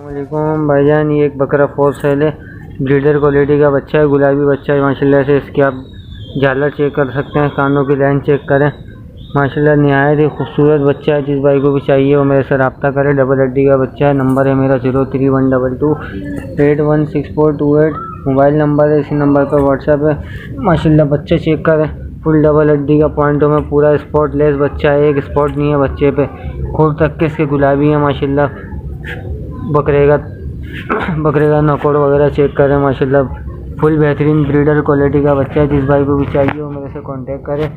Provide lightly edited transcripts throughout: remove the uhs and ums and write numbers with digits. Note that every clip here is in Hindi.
वालेकुम भाईजान, ये एक बकरा फोर सेल है। ब्रीडर क्वालिटी का बच्चा है, गुलाबी बच्चा है माशाल्लाह से। इसकी आप झालर चेक कर सकते हैं, कानों की लाइन चेक करें। माशाल्लाह निहायत ही खूबसूरत बच्चा है। जिस भाई को भी चाहिए वो मेरे से रब्ता करे। डबल हड्डी का बच्चा है। नंबर है मेरा 0312281648। मोबाइल नंबर है, इसी नंबर पर व्हाट्सएप है। माशाल्लाह बच्चा चेक करें, फुल डबल हड्डी का पॉइंटों में पूरा स्पॉट लेस बच्चा है। एक स्पॉट नहीं है बच्चे पे। खूब तक के इसके गुलाबी है माशाल्लाह। बकरे का नकोड़ वगैरह चेक करें माशाल्लाह। फुल बेहतरीन ब्रीडर क्वालिटी का बच्चा है। जिस भाई को भी चाहिए वो मेरे से कांटेक्ट करें।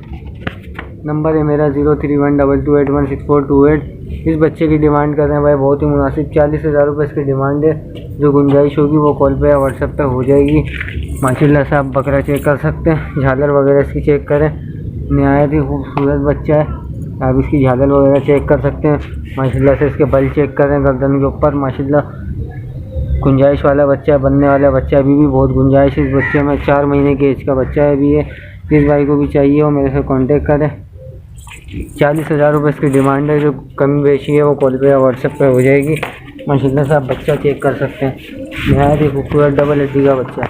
नंबर है मेरा 0312281648। इस बच्चे की डिमांड कर रहे हैं भाई बहुत ही मुनासिब 40,000 रुपये इसकी डिमांड है। जो गुंजाइश होगी वो कॉल पे या व्हाट्सएप पे हो जाएगी। माशाल्लाह से आप बकरा चेक कर सकते हैं, झालर वगैरह इसकी चेक करें। नहायत ही खूबसूरत बच्चा है, आप इसकी झालर वगैरह चेक कर सकते हैं। माशाल्लाह से इसके बल चेक करें गर्दन के ऊपर। माशाल्लाह गुंजाइश वाला बच्चा है, बनने वाला बच्चा है। अभी भी बहुत गुंजाइश इस बच्चे में। 4 महीने के एज का बच्चा है अभी ये। जिस भाई को भी चाहिए वो मेरे से कांटेक्ट करें। 40,000 रुपये इसकी डिमांड है। जो कमी बेची है वो कॉल पे या व्हाट्सएप पे हो जाएगी। माशाल्लाह से आप बच्चा चेक कर सकते हैं। नहायत ही खूबसूरत डबल हड्डी का बच्चा है।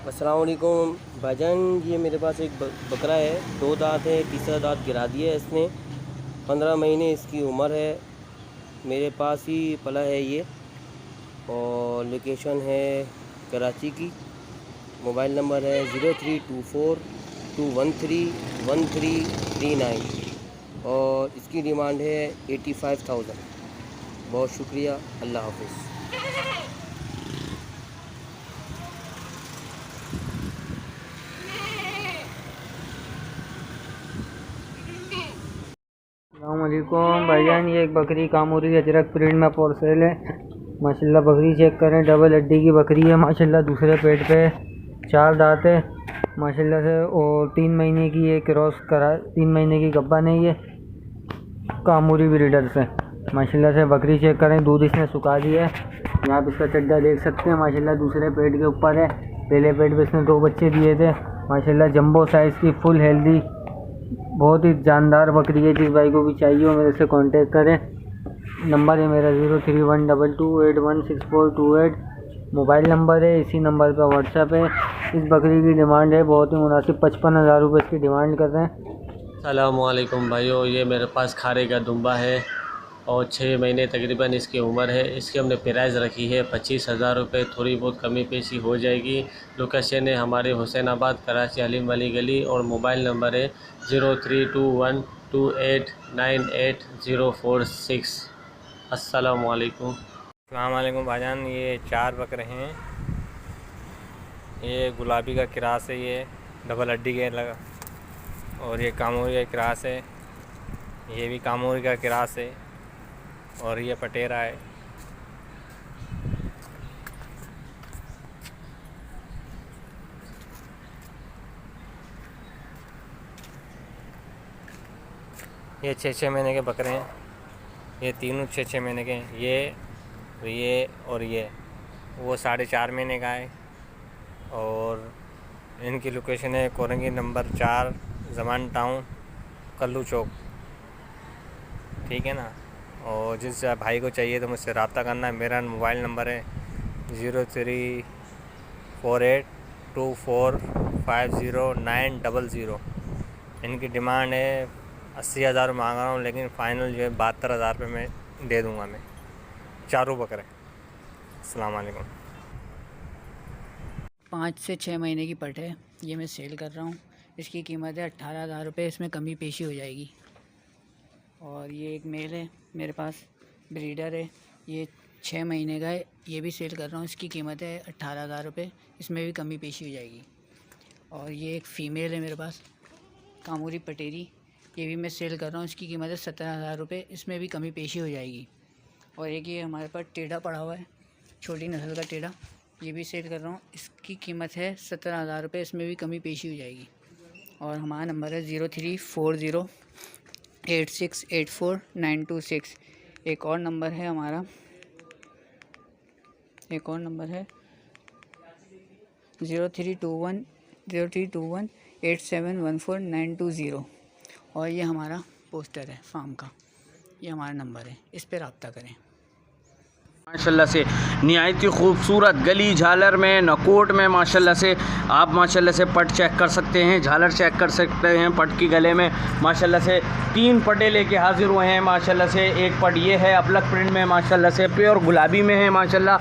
अस्सलाम वालेकुम भाईजान, ये मेरे पास एक बकरा है। 2 दांत है, तीसरा दांत गिरा दिया है इसने। 15 महीने इसकी उम्र है। मेरे पास ही पला है ये, और लोकेशन है कराची की। मोबाइल नंबर है 0324213139 और इसकी डिमांड है 85,000। बहुत शुक्रिया, अल्लाह हाफिज़। अस्सलामुअलैकुम भाईजान, ये एक बकरी कामूरी अजरक प्रिंट में फॉर सेल है। माशाल्लाह बकरी चेक करें, डबल हड्डी की बकरी है माशाल्लाह। दूसरे पेट पे 4 दांत है माशाल्लाह से। और 3 महीने की ये क्रॉस करा, 3 महीने की गब्बन है ये कामूरी ब्रीडर से। माशाल्लाह से बकरी चेक करें, दूध इसने सुखा दिया है। यहाँ आप इसका चड्डा देख सकते हैं माशाल्लाह। दूसरे पेट के ऊपर है, पहले पेट पे इसने 2 बच्चे दिए थे माशाल्लाह। जंबो साइज़ की फुल हेल्दी बहुत ही जानदार बकरी है। जिस भाई को भी चाहिए वो मेरे से कांटेक्ट करें। नंबर है मेरा 0312281648। मोबाइल नंबर है, इसी नंबर पर व्हाट्सएप है। इस बकरी की डिमांड है बहुत ही मुनासिब 55,000 रुपये इसकी डिमांड कर रहे हैं। अस्सलामुअलैकुम भाइयों, ये मेरे पास खारे का दुम्बा है और 6 महीने तकरीबन इसकी उम्र है। इसकी हमने प्राइस रखी है 25,000 रुपये। थोड़ी बहुत कमी पेशी हो जाएगी। लोकेशन है हमारे हुसैनाबाद कराची हलीम वाली गली और मोबाइल नंबर है 0321289046। अस्सलामुअलैकुम। अस्सलाम वालेकुम भाईजान, ये 4 बकरे हैं। ये गुलाबी का क्रास है, ये डबल हड्डी के लगा। और ये कामोरी का क्रास है, ये भी कामोरी का क्रास है। और ये पटेरा है। ये 6-6 महीने के बकरे हैं। ये तीनों 6-6 महीने के हैं। ये और ये वो 4.5 महीने का है। और इनकी लोकेशन है कोरंगी नंबर 4 जमान टाउन कल्लू चौक, ठीक है ना। और जिस भाई को चाहिए तो मुझसे रब्ता करना है। मेरा मोबाइल नंबर है 034824509000। इनकी डिमांड है 80,000 मांग रहा हूँ, लेकिन फ़ाइनल जो है 72,000 रुपये में दे दूँगा मैं। चारों बकरे। अस्सलाम वालेकुम। 5 से 6 महीने की पट है, ये मैं सेल कर रहा हूँ। इसकी कीमत है 18,000 रुपये। इसमें कमी पेशी हो जाएगी। और ये एक मेल है मेरे पास, ब्रीडर है, ये 6 महीने का है। ये भी सेल कर रहा हूँ। इसकी कीमत है 18,000 रुपये। इसमें भी कमी पेशी हो जाएगी। और ये एक फ़ीमेल है मेरे पास, कामूरी पटेरी, ये भी मैं सेल कर रहा हूँ। इसकी कीमत है 17,000 रुपये। इसमें भी कमी पेशी हो जाएगी। और एक ये हमारे पास टेढ़ा पड़ा हुआ है, छोटी नस्ल का टेढ़ा, ये भी सेल कर रहा हूँ। इसकी कीमत है 17,000 रुपये। इसमें भी कमी पेशी हो जाएगी। और हमारा नंबर है 03408684 926। एक और नंबर है हमारा, एक और नंबर है 03218714 और ये हमारा पोस्टर है फार्म का। ये हमारा नंबर है, इस पर रब्ता करें। माशाल्लाह से निहायत ही खूबसूरत गली झालर में नकोट में माशाल्लाह से आप माशाल्लाह से पट चेक कर सकते हैं, झालर चेक कर सकते हैं। पट की गले में माशाल्लाह से 3 पटे लेके हाजिर हुए हैं माशाल्लाह से। एक पट ये है अपलक प्रिंट में माशाल्लाह से, प्योर गुलाबी में है माशाल्लाह।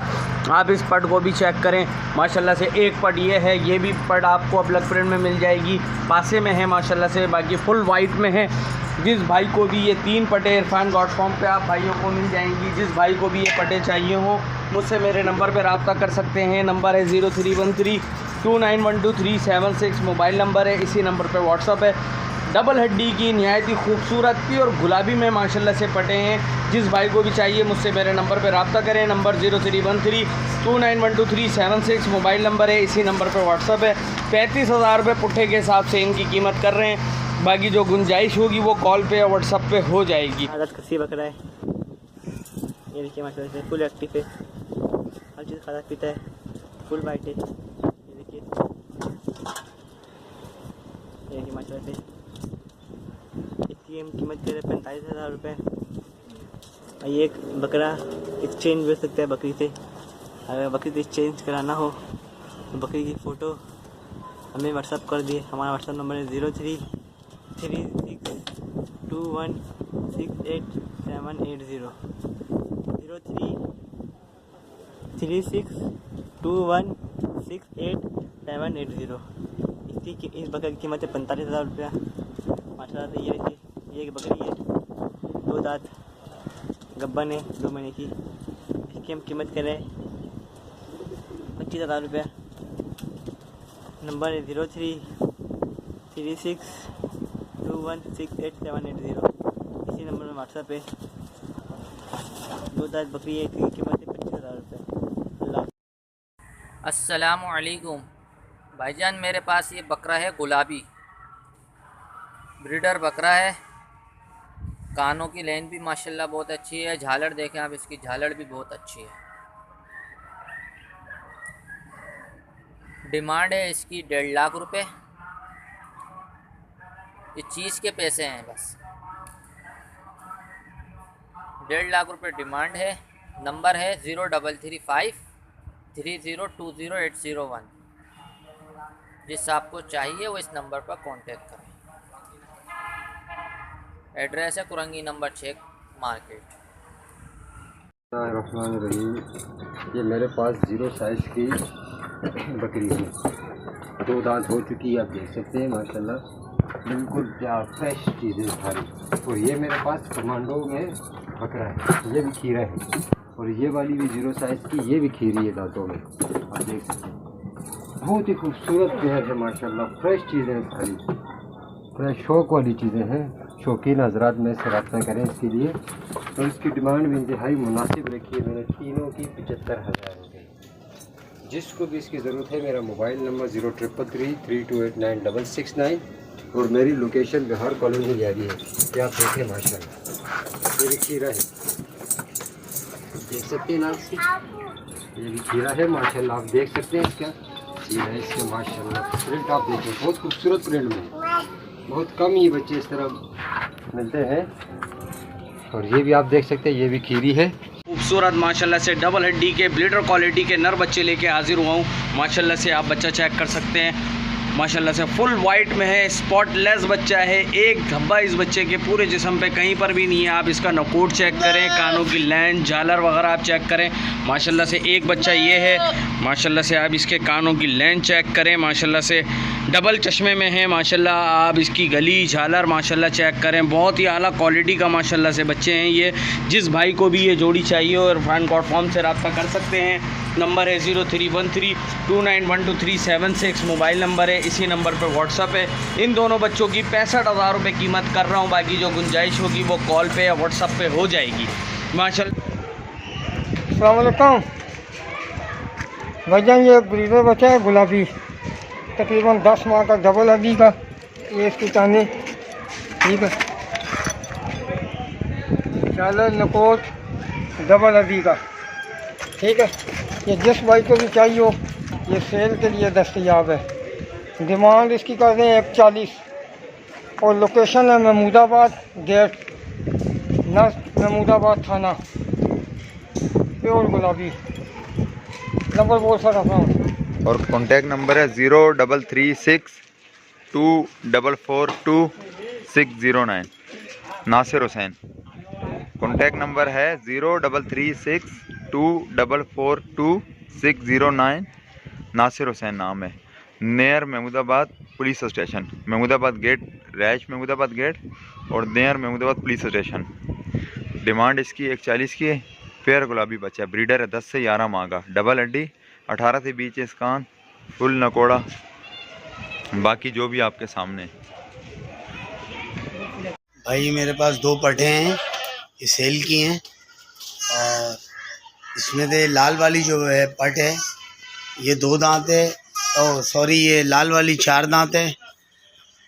आप इस पट को भी चेक करें माशाल्लाह से। एक पट ये है, ये भी पट आपको अपलक प्रिंट में मिल जाएगी, पासे में है माशाल्लाह से। बाकी फुल वाइट में है। जिस भाई को भी ये 3 पटे इरफान डॉट कॉम पर आप भाइयों को मिल जाएंगी। जिस भाई को भी ये पटे चाहिए हो मुझसे मेरे नंबर पर रब्ता कर सकते हैं। नंबर है 0313291236, मोबाइल नंबर है, इसी नंबर पर व्हाट्सअप है। डबल हड्डी की निहायत ही खूबसूरत प्योर गुलाबी में माशाल्लाह से पटे हैं। जिस भाई को भी चाहिए मुझसे मेरे नंबर पर रब्ता करें। नंबर 0313291236, मोबाइल नंबर है, इसी नंबर पर व्हाट्सअप है। 35,000 रुपये पुट्ठे के हिसाब से इनकी कीमत कर रहे हैं। बाकी जो गुंजाइश होगी वो कॉल पे या व्हाट्सअप पे हो जाएगी। आदत कसी बकरा है, ये देखिए माशाल्लाह से फुल एक्टिव है, हर चीज़ खाता पीता है, फुल वाइट है। ये देखिए माशाल्लाह से इसकी हम कीमत कर रहे हैं 45,000 रुपये। और ये एक बकरा एक्सचेंज भी हो सकता है बकरी से। अगर बकरी से एक्सचेंज कराना हो तो बकरी की फ़ोटो हमें व्हाट्सअप कर दिए। हमारा व्हाट्सअप नंबर है 0336216870, 0336216870। इस बकरे की कीमत है 45,000 रुपया माशाल्लाह से। ये देखिए, ये एक बकरी है, 2 दांत गब्बन है, 2 महीने की। इसकी हम कीमत करें 25,000 रुपया। नंबर है 0336216870, इसी नंबर में व्हाट्सअप है। 2 दांत बकरी है, इसकी कीमत है 25,000 रुपये। अल्लाह। अस्सलामुअलैकुम भाईजान, मेरे पास ये बकरा है गुलाबी, ब्रीडर बकरा है। कानों की लाइन भी माशाल्लाह बहुत अच्छी है। झालर देखें आप, इसकी झालर भी बहुत अच्छी है। डिमांड है इसकी 1.5 लाख रुपए। ये चीज़ के पैसे हैं बस। 1.5 लाख रुपए डिमांड है। नंबर है 033530200801। जिस आपको चाहिए वो इस नंबर पर कांटेक्ट करें। एड्रेस है कुरंगी नंबर 6 मार्केट। रहीम, ये मेरे पास 0 साइज़ की बकरी है, 2 दांत हो चुकी है, आप देख सकते हैं माशाल्लाह बिल्कुल क्या फ्रेश चीज़ें सारी। और ये मेरे पास कमांडो में बकरा है, ये भी खीरा है। और ये वाली भी 0 साइज़ की, ये भी खीरी है दांतों में, आप देख सकते हैं। बहुत ही खूबसूरत पेयर है माशाल्लाह, फ्रेश चीज़ें सारी, फ्रेश शौक वाली चीज़ें हैं। शौकीन हजरात में से रब्ता करें इसके लिए। और इसकी डिमांड भी इंतहाई मुनासिब रखी है मैंने, तीनों की 75,000 हो गई। जिसको भी इसकी ज़रूरत है मेरा मोबाइल नंबर 0333328969 और मेरी लोकेशन बिहार कॉलोनी जारी है। क्या आप देखें माशाल्लाह, ये भी खीरा है, देख सकते हैं ना, ये भी खीरा है माशाल्लाह, आप देख सकते हैं इसका खीरा है इसका माशाल्लाह। प्रिंट आप देखें, बहुत खूबसूरत प्रिंट में, बहुत कम ही बच्चे इस तरह मिलते हैं। और ये भी आप देख सकते हैं, ये भी खीरी है। खूबसूरत माशाल्लाह से डबल हड्डी के ब्लीडर क्वालिटी के नर बच्चे लेके हाजिर हुआ हूँ। माशाल्लाह से आप बच्चा चेक कर सकते हैं, माशाल्लाह से फुल वाइट में है, स्पॉटलेस बच्चा है। एक धब्बा इस बच्चे के पूरे जिस्म पे कहीं पर भी नहीं है। आप इसका नकोट चेक करें, कानों की लाइन, झालर वगैरह आप चेक करें माशाल्लाह से। एक बच्चा ये है माशाल्लाह से, आप इसके कानों की लाइन चेक करें माशाल्लाह से, डबल चश्मे में है माशाल्लाह। आप इसकी गली झालर माशाल्लाह चेक करें, बहुत ही आला क्वालिटी का माशाल्लाह से बच्चे हैं ये। जिस भाई को भी ये जोड़ी चाहिए और इरफान डॉट कॉम से रब्ता कर सकते हैं। नंबर है 0313291236, मोबाइल नंबर है, इसी नंबर पर व्हाट्सअप है। इन दोनों बच्चों की 65,000 रुपये कीमत कर रहा हूँ। बाकी जो गुंजाइश होगी वो कॉल पे या व्हाट्सअप पे हो जाएगी माशाल्लाह। अस्सलाम वालेकुम भाईजान, ये ब्रीडर बच्चा है गुलाबी, तकरीबन 10 माह का, डबल हड्डी का। ये इसकी टाने ठीक है, झालर नकोट डबल हड्डी का, ठीक है। ये जिस भाई को भी चाहिए हो ये सेल के लिए दस्तयाब है। डिमांड इसकी कर रहे हैं 140 और लोकेशन है महमूदाबाद गेट, नर्स महमूदाबाद थाना। प्योर गुलाबी। नंबर बहुत सारा अपना। और कॉन्टैक्ट नंबर है 03362442 नासिर हुसैन। कॉन्टैक्ट नंबर है 03362442 नासिर हुसैन नाम है। Near Mahmudabad police station, Mahmudabad gate, रैश महमूदाबाद गेट और near Mahmudabad police station. Demand इसकी 140 की है। पेयर गुलाबी बच्चा, ब्रीडर है 10 से 11 माह का, डबल हड्डी, 18 से 20 इंच कान, फुल नकोड़ा, बाकी जो भी आपके सामने। भाई मेरे पास 2 पट्टे हैं, ये सेल की हैं। और इसमें से लाल वाली जो है पट है ये 2 दांत है, और सॉरी ये लाल वाली 4 दांत है,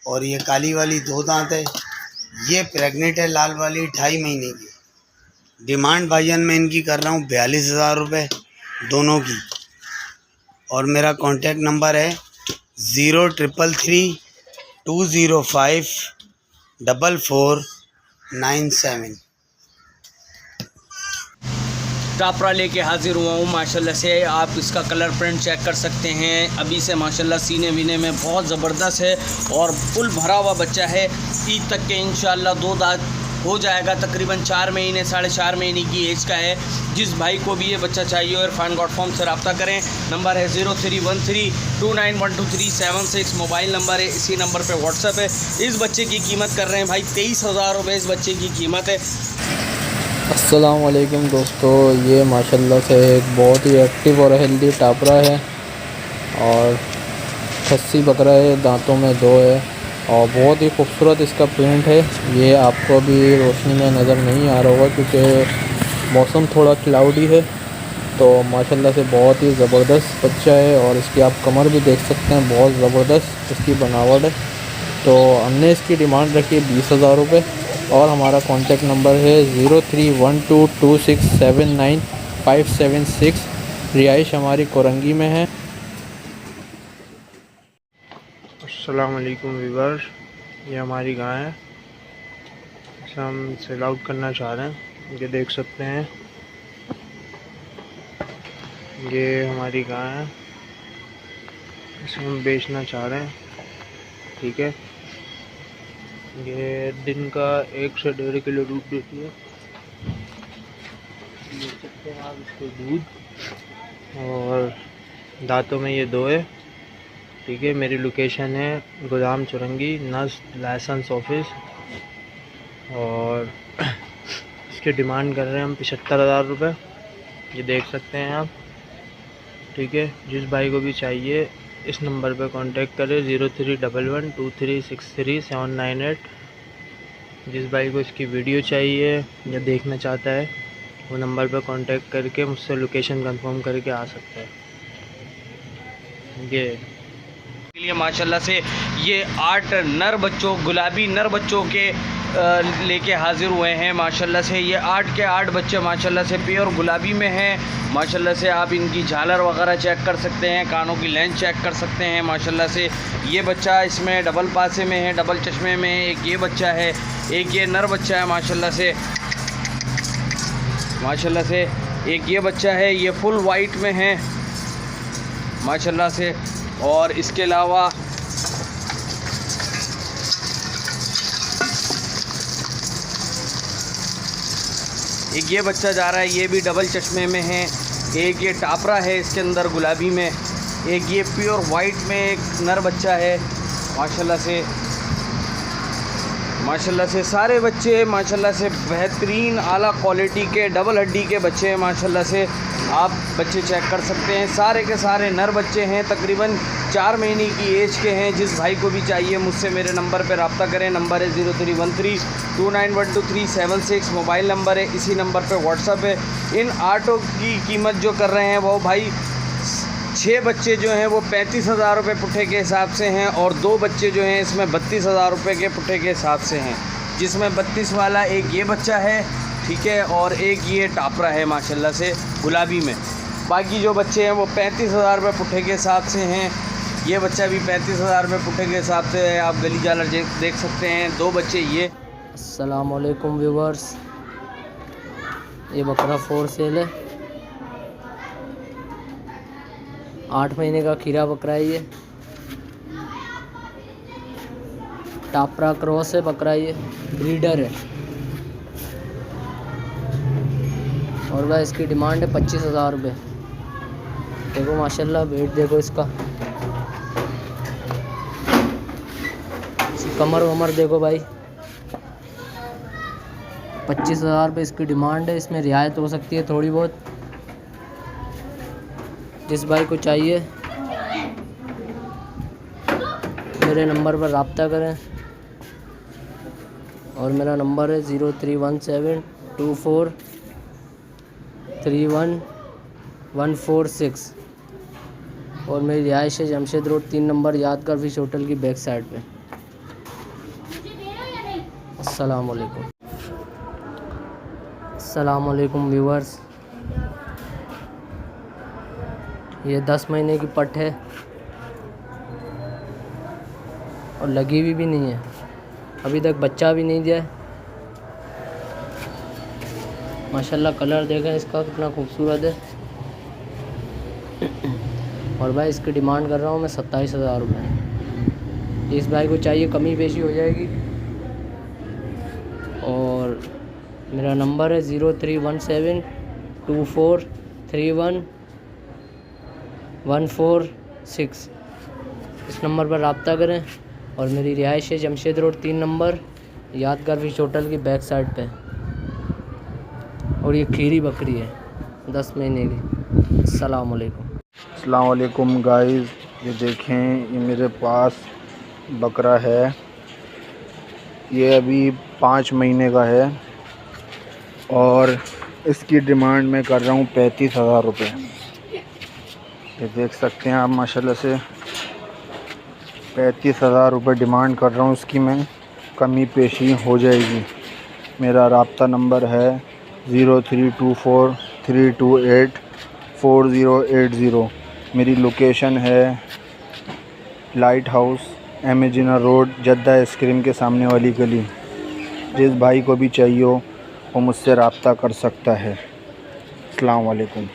और ये काली वाली 2 दांत है। ये प्रेग्नेंट है लाल वाली 2.5 महीने की। डिमांड भाईजान मैं इनकी कर रहा हूँ 42,000 रुपये दोनों की। और मेरा कॉन्टैक्ट नंबर है 0332054497। टापरा लेके हाजिर हुआ हूँ माशाल्लाह से। आप इसका कलर प्रिंट चेक कर सकते हैं। अभी से माशाल्लाह सीने वीने में बहुत ज़बरदस्त है और फुल भरा हुआ बच्चा है। ईद तक के इंशाल्लाह 2 दांत हो जाएगा। तकरीबन 4 महीने 4.5 महीने की एज का है। जिस भाई को भी ये बच्चा चाहिए इरफान गॉड फार्म से रब्ता करें। नंबर है 0313291237 मोबाइल नंबर है। इसी नंबर पे व्हाट्सएप है। इस बच्चे की कीमत कर रहे हैं भाई 23,000 रुपये इस बच्चे की कीमत है। अस्सलाम वालेकुम दोस्तों, ये माशाल्लाह से एक बहुत ही एक्टिव और हेल्दी टापरा है और खस्सी बकरा है, दांतों में 2 है और बहुत ही खूबसूरत इसका प्रिंट है। ये आपको भी रोशनी में नज़र नहीं आ रहा होगा क्योंकि मौसम थोड़ा क्लाउडी है। तो माशाल्लाह से बहुत ही ज़बरदस्त बच्चा है और इसकी आप कमर भी देख सकते हैं, बहुत ज़बरदस्त इसकी बनावट है। तो हमने इसकी डिमांड रखी है 20,000 रुपये और हमारा कॉन्टैक्ट नंबर है 0312267956। रिहाइश हमारी कोरंगी में है। अस्सलाम वालेकुम व्यूअर्स, ये हमारी गाय है। इसे हम सेल आउट करना चाह रहे हैं। ये देख सकते हैं, ये हमारी गाय है, इसे हम बेचना चाह रहे हैं। ठीक है, ये दिन का 1 से 1.5 किलो दूध देती है। देख सकते हैं आप इसको दूध, और दांतों में ये 2 है। ठीक है, मेरी लोकेशन है गोदाम चुरंगी, नस्ट लाइसेंस ऑफिस। और इसके डिमांड कर रहे हैं हम 75,000 रुपये। ये देख सकते हैं आप। ठीक है, जिस भाई को भी चाहिए इस नंबर पे कांटेक्ट करें 03112363 जिस भाई को इसकी वीडियो चाहिए या देखना चाहता है वो नंबर पे कांटेक्ट करके मुझसे लोकेशन कंफर्म करके आ सकता है। ये लिए माशाल्लाह से ये 8 नर बच्चों, गुलाबी नर बच्चों के लेके हाजिर हुए हैं। माशाल्लाह से ये 8 के 8 बच्चे माशाल्लाह से प्योर गुलाबी में हैं। माशाल्लाह से आप इनकी झालर वगैरह चेक कर सकते हैं, कानों की लेंथ चेक कर सकते हैं। माशाल्लाह से ये बच्चा इसमें डबल पासे में है, डबल चश्मे में है। एक ये बच्चा है, एक ये नर बच्चा है माशाल्लाह से। माशाल्लाह से एक ये बच्चा है, ये फुल वाइट में है माशाल्लाह से। और इसके अलावा एक ये बच्चा जा रहा है, ये भी डबल चश्मे में है। एक ये टापरा है इसके अंदर गुलाबी में। एक ये प्योर वाइट में एक नर बच्चा है माशाल्लाह से। माशाल्लाह से सारे बच्चे माशाल्लाह से बेहतरीन आला क्वालिटी के डबल हड्डी के बच्चे हैं माशाल्लाह से। आप बच्चे चेक कर सकते हैं, सारे के सारे नर बच्चे हैं, तकरीबन 4 महीने की एज के हैं। जिस भाई को भी चाहिए मुझसे मेरे नंबर पर रब्ता करें। नंबर है 0313291237 मोबाइल नंबर है। इसी नंबर पे व्हाट्सअप है। इन 8 की कीमत जो कर रहे हैं वो भाई 6 बच्चे जो हैं वो 35,000 रुपये पुट्ठे के हिसाब से हैं और 2 बच्चे जो हैं इसमें 32,000 रुपये के पुट्ठे के हिसाब से हैं। जिसमें 32 वाला एक ये बच्चा है, ठीक है, और एक ये टापरा है माशाल्लाह से गुलाबी में। बाकी जो बच्चे हैं वो 35,000 रुपये पुट्ठे के हिसाब से हैं। ये बच्चा भी 35,000 रुपये पुट्ठे के हिसाब से है। आप गली झालर देख सकते हैं। 2 बच्चे ये। अस्सलाम वालेकुम व्यूअर्स, ये बकरा 4 सेल है। 8 महीने का खीरा बकरा है ये। टापरा क्रॉस है बकरा, ये ब्रीडर है। और भाई इसकी डिमांड है 25,000 रुपये। देखो माशाल्लाह वेट देखो इसका, इसकी कमर वमर देखो भाई। 25,000 रुपये इसकी डिमांड है। इसमें रियायत हो सकती है थोड़ी बहुत। जिस भाई को चाहिए मेरे नंबर पर रब्ता करें। और मेरा नंबर है 031724314146। और मेरी रिहाइश है जमशेद रोड 3 नंबर यादगार फिश होटल की बैक साइड पे। अस्सलाम वालेकुम व्यूअर्स। ये 10 महीने की पट है और लगी हुई भी नहीं है, अभी तक बच्चा भी नहीं दिया है। माशाल्लाह कलर देखें इसका कितना खूबसूरत है। और भाई इसकी डिमांड कर रहा हूँ मैं 27,000 रुपये। इस भाई को चाहिए कमी पेशी हो जाएगी। और मेरा नंबर है 031724314146। इस नंबर पर रब्ता करें। और मेरी रिहाइश है जमशेद रोड 3 नंबर यादगार फिश होटल की बैक साइड पे। और ये खीरी बकरी है 10 महीने की। अस्सलाम वालेकुम गाइस, ये देखें ये मेरे पास बकरा है। ये अभी 5 महीने का है और इसकी डिमांड मैं कर रहा हूँ 35,000 रुपये। ये देख सकते हैं आप माशाल्लाह से 35,000 रुपये डिमांड कर रहा हूँ इसकी मैं। कमी पेशी हो जाएगी। मेरा रब्ता नंबर है 0324328480। मेरी लोकेशन है लाइट हाउस एमेजिना रोड जद्दा आइसक्रीम के सामने वाली गली। जिस भाई को भी चाहिए वो मुझसे रब्ता कर सकता है। अस्सलाम वालेकुम।